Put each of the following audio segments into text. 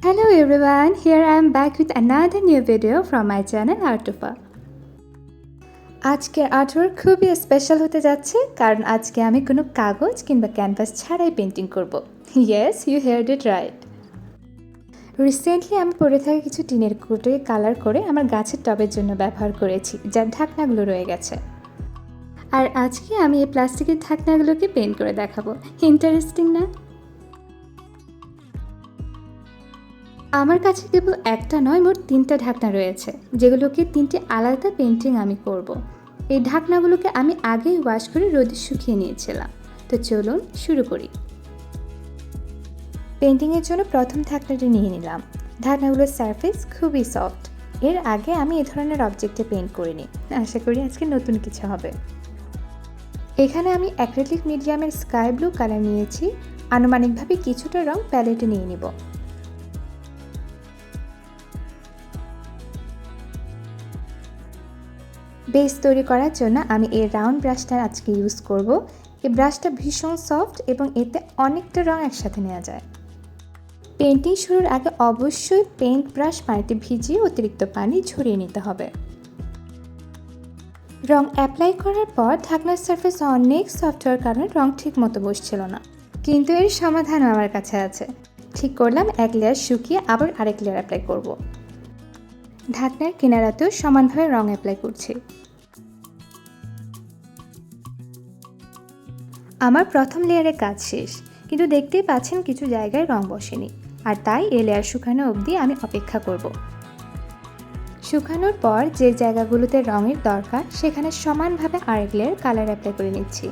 Hello everyone, here I am back with another new video from my channel Artufa. আজকের artwork খুবই special হতে যাচ্ছে কারণ আজকে আমি কোনো কাগজ কিংবা ক্যানভাস ছাড়াই পেন্টিং করব। Yes, you heard it right. Recently আমি পড়ে থাকা কিছু টিনের কুটোকে কালার করে আমার গাছের টবের জন্য ব্যবহার করেছি, যার ঢাকনাগুলো রয়ে গেছে। আর আজকে আমি এই প্লাস্টিকের ঢাকনাগুলোকে পেন্ট করে দেখাবো। ইন্টারেস্টিং না? আমার কাছে কেবল একটা নয়, মোট 3টা ঢাকনা রয়েছে, যেগুলোকে 3টে আলাদা পেন্টিং আমি করব। এই ঢাকনাগুলোকে আমি আগেই ওয়াশ করে রোদে শুকিয়ে নিয়েছিলাম। তো চলুন শুরু করি। পেন্টিংয়ের জন্য প্রথম ঢাকনাটি নিয়ে নিলাম। ঢাকনাগুলোর সারফেস খুবই সফট। এর আগে আমি এই ধরনের অবজেক্টে পেন্ট করিনি, আশা করি আজকে নতুন কিছু হবে। এখানে আমি অ্যাক্রিলিক মিডিয়ামের স্কাই ব্লু কালার নিয়েছি। আনুমানিকভাবে কিছুটা রং প্যালেটে নিয়ে নিব। বেস তৈরি করার জন্য আমি এই রাউন্ড ব্রাশটা আজকে ইউজ করব। এই ব্রাশটা ভীষণ সফট এবং এতে অনেকটা রং একসাথে নেওয়া যায়। পেন্টিং শুরুর আগে অবশ্যই পেইন্ট ব্রাশ পানিতে ভিজিয়ে অতিরিক্ত পানি ঝরিয়ে নিতে হবে। রং অ্যাপ্লাই করার পর ঢাকনার সারফেস অনেক সফট হওয়ার কারণে রং ঠিক মতো বসছিল না, কিন্তু এর সমাধান আমার কাছে আছে। ঠিক করলাম, এক লেয়ার শুকিয়ে আবার আরেক লেয়ার অ্যাপ্লাই করব। ঢাকনার কিনারাতেও সমানভাবে রং অ্যাপ্লাই করছি। আমার প্রথম লেয়ারের কাজ শেষ, কিন্তু দেখতেই পাচ্ছেন কিছু জায়গায় রং বসেনি, আর তাই এই লেয়ার শুকানো অবধি আমি অপেক্ষা করব। শুকানোর পর যে জায়গাগুলোতে রঙের দরকার সেখানে সমানভাবে আরেক লেয়ার কালার অ্যাপ্লাই করে নিচ্ছি।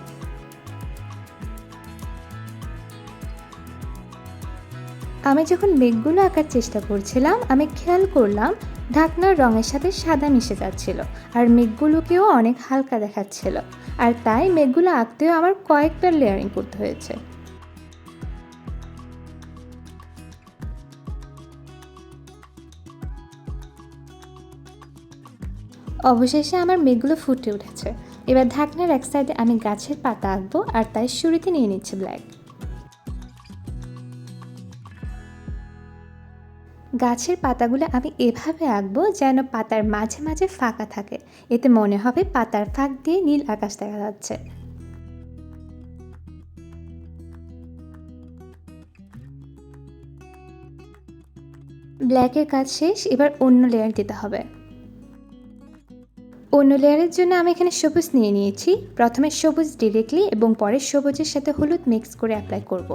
আমি যখন মেঘগুলো আঁকার চেষ্টা করছিলাম, আমি খেয়াল করলাম ঢাকনার রঙের সাথে সাদা মিশে যাচ্ছিল, আর মেঘগুলোকেও অনেক হালকা দেখাচ্ছিল, আর তাই মেঘগুলো আঁকতেও আমার কয়েকবার লেয়ারিং করতে হয়েছে। অবশেষে আমার মেঘগুলো ফুটে উঠেছে। এবার ঢাকনার এক সাইডে আমি গাছের পাতা আঁকবো, আর তাই শুরুতে নিয়ে নিচ্ছি ব্ল্যাক। গাছের পাতাগুলো আমি এভাবে আঁকবো যেন পাতার মাঝে মাঝে ফাঁকা থাকে, এতে মনে হবে পাতার ফাঁক দিয়ে নীল আকাশ দেখা যাচ্ছে। ব্ল্যাকের কাজ শেষ, এবার অন্য লেয়ার দিতে হবে। অন্য লেয়ারের জন্য আমি এখানে সবুজ নিয়ে নিয়েছি। প্রথমে সবুজ ডিরেক্টলি এবং পরে সবুজের সাথে হলুদ মিক্স করে অ্যাপ্লাই করব।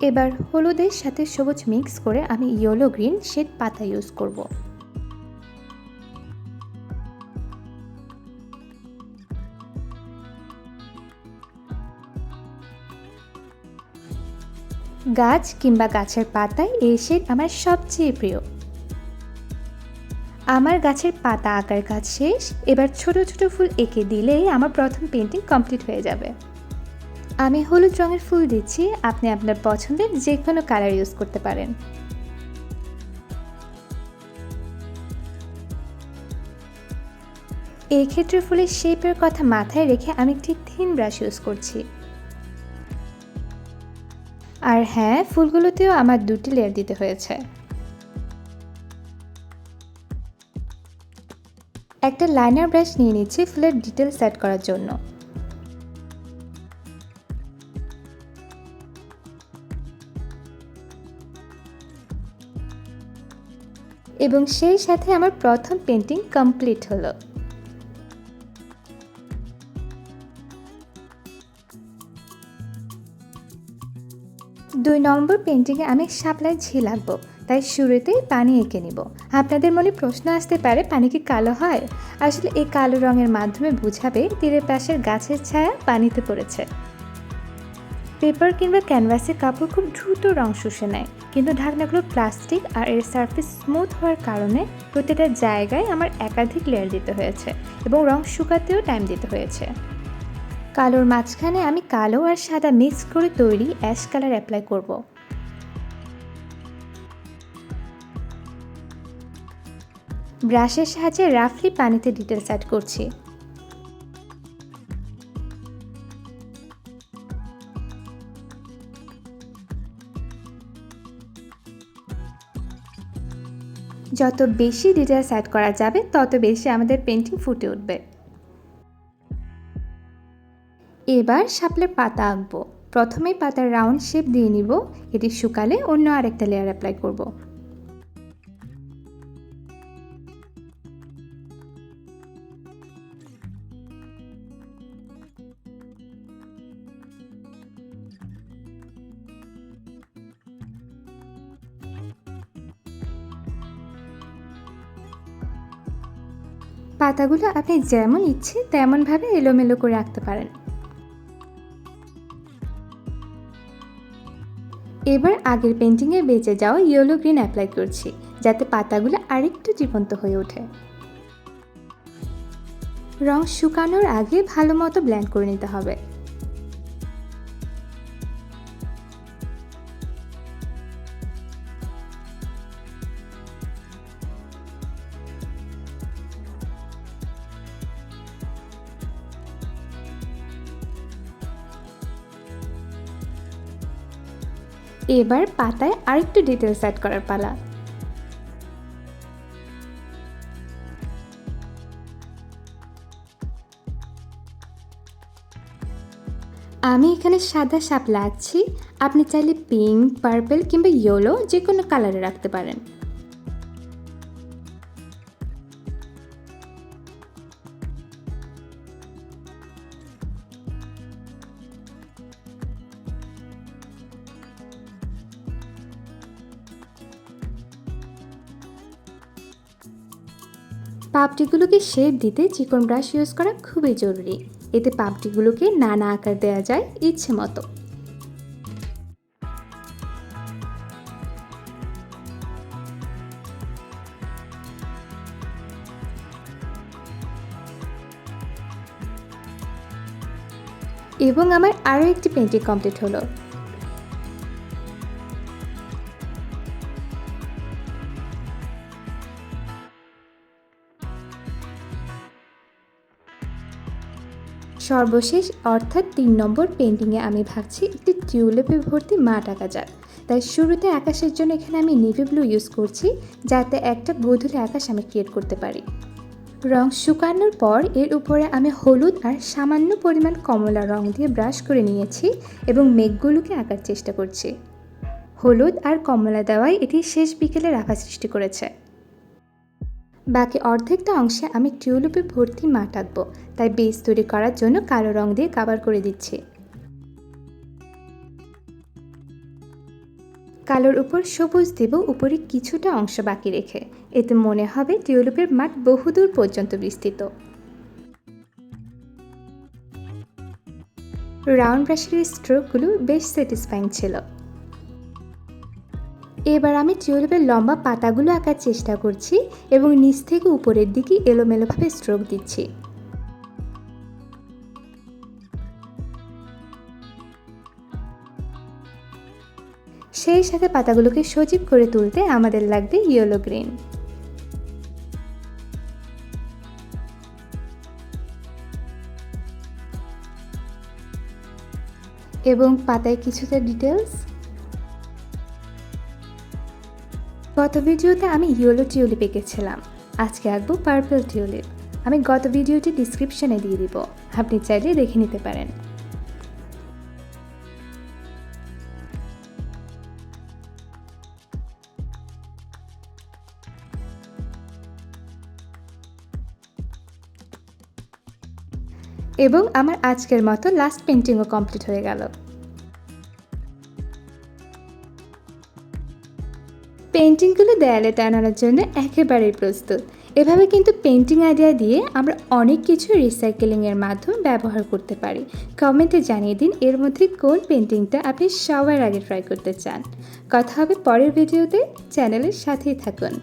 এবার হলুদের সাথে সবুজ মিক্স করে আমি ইয়েলো গ্রিন শেড পাতা ইউজ করব। গাছ কিংবা গাছের পাতায় এই শেড আমার সবচেয়ে প্রিয়। আমার গাছের পাতা আঁকার কাজ শেষ। এবার ছোট ছোট ফুল এঁকে দিলেই আমার প্রথম পেন্টিং কমপ্লিট হয়ে যাবে। আমি হলুদ রঙের ফুল দিচ্ছি, আপনি আপনার পছন্দের যে কোনো কালার ইউজ করতে পারেন। এই ক্ষেত্রে ফুলের শেপের কথা মাথায় রেখে আমি একটি থিন ব্রাশ ইউজ করছি। আর হ্যাঁ, ফুলগুলোতেও আমার 2টি লেয়ার দিতে হয়েছে। একটা লাইনার ব্রাশ নিয়ে নিচ্ছি ফুলের ডিটেল সেট করার জন্য। এবং সেই সাথে আমার প্রথম পেন্টিং কমপ্লিট হলো। দুই নম্বর পেন্টিংয়ে আমি শাপলায় ঝিল আঁকবো, তাই শুরুতেই পানি এঁকে নিব। আপনাদের মনে প্রশ্ন আসতে পারে, পানি কি কালো হয়? আসলে এই কালো রঙের মাধ্যমে বোঝাবে তীরের পাশের গাছের ছায়া পানিতে পড়েছে। পেপার কিংবা ক্যানভাসের কাপড় খুব দ্রুত রং শুষে নেয়, কিন্তু ঢাকনাগুলো প্লাস্টিক আর এর সারফেস স্মুথ হওয়ার কারণে প্রতিটা জায়গায় আমার একাধিক লেয়ার দিতে হয়েছে এবং রং শুকাতেও টাইম দিতে হয়েছে। কালোর মাঝখানে আমি কালো আর সাদা মিক্স করে তৈরি অ্যাশ কালার অ্যাপ্লাই করব। ব্রাশের সাহায্যে রাফলি পানিতে ডিটেলস অ্যাড করছি। যত বেশি ডিটেলস অ্যাড করা যাবে তত বেশি আমাদের পেন্টিং ফুটে উঠবে। এবার শাপলার পাতা আঁকবো। প্রথমেই পাতার রাউন্ড শেপ দিয়ে নিব, এটি শুকালে অন্য আরেকটা লেয়ার অ্যাপ্লাই করব। পাতাগুলো আপনি যেমন ইচ্ছে তেমনভাবে এলোমেলো করে আঁকতে পারেন। এবার আগের পেন্টিংয়ে বেঁচে যাওয়া ইয়েলো গ্রিন অ্যাপ্লাই করছি, যাতে পাতাগুলো আরেকটু জীবন্ত হয়ে ওঠে। রং শুকানোর আগে ভালো মতো ব্লেন্ড করে নিতে হবে। এবার পাতায় আরেকটু ডিটেলস অ্যাড করার পালা। আমি এখানে সাদা শাপলা আঁকছি, আপনি চাইলে পিঙ্ক, পার্পল কিংবা ইয়েলো যে কোনো কালারে রাখতে পারেন। পাপড়িগুলোকে শেপ দিতে চিকন ব্রাশ ইউজ করা খুবই জরুরি, এতে পাপড়িগুলোকে নানা আকার দেওয়া যায় ইচ্ছে মতো। এবং আমার আরও একটি পেন্টিং কমপ্লিট হলো। সর্বশেষ অর্থাৎ 3 নম্বর পেন্টিংয়ে আমি ভাবছি একটি টিউলিপে ভর্তি মাঠ আঁকা যাক। তাই শুরুতে আকাশের জন্য এখানে আমি নেভি ব্লু ইউজ করছি, যাতে একটা গোধূলি আকাশ আমি ক্রিয়েট করতে পারি। রং শুকানোর পর এর উপরে আমি হলুদ আর সামান্য পরিমাণ কমলা রং দিয়ে ব্রাশ করে নিয়েছি এবং মেঘগুলোকে আঁকার চেষ্টা করছি। হলুদ আর কমলা দেওয়ায় এটি শেষ বিকেলের আভা সৃষ্টি করেছে। বাকি অর্ধেকটা অংশে আমি টিউলিপে ভর্তি মাঠ আঁকবো, তাই বেস তৈরি করার জন্য কালো রং দিয়ে কাভার করে দিচ্ছি। কালোর উপর সবুজ দেব উপরে কিছুটা অংশ বাকি রেখে, এতে মনে হবে টিউলিপের মাঠ বহুদূর পর্যন্ত বিস্তৃত। রাউন্ড ব্রাশের স্ট্রোকগুলো বেশ স্যাটিসফাইং ছিল। এবার আমি টিউলিপের লম্বা পাতাগুলো আঁকার চেষ্টা করছি এবং নিচ থেকে উপরের দিকে এলোমেলোভাবে স্ট্রোক দিচ্ছি। সেই সাথে পাতাগুলোকে সজীব করে তুলতে আমাদের লাগবে ইয়েলো গ্রিন। এবং পাতায় কিছুটা ডিটেলস। গত ভিডিওতে আমি ইয়েলো টিউলিপ এঁকেছিলাম, আজকে আঁকবো পার্পল টিউলিপ। আমি গত ভিডিওটি ডিসক্রিপশনে দিয়ে দিব, আপনি চাইলে দেখে নিতে পারেন। এবং আমার আজকের মতো লাস্ট পেন্টিংও কমপ্লিট হয়ে গেল। পেন্টিংগুলো দেয়ালে টানানোর জন্য একেবারেই প্রস্তুত। এভাবে কিন্তু পেন্টিং আইডিয়া দিয়ে আমরা অনেক কিছু রিসাইকেলিংয়ের মাধ্যমে ব্যবহার করতে পারি। কমেন্টে জানিয়ে দিন এর মধ্যে কোন পেন্টিংটা আপনি সবার আগে ট্রাই করতে চান। কথা হবে পরের ভিডিওতে, চ্যানেলের সাথেই থাকুন।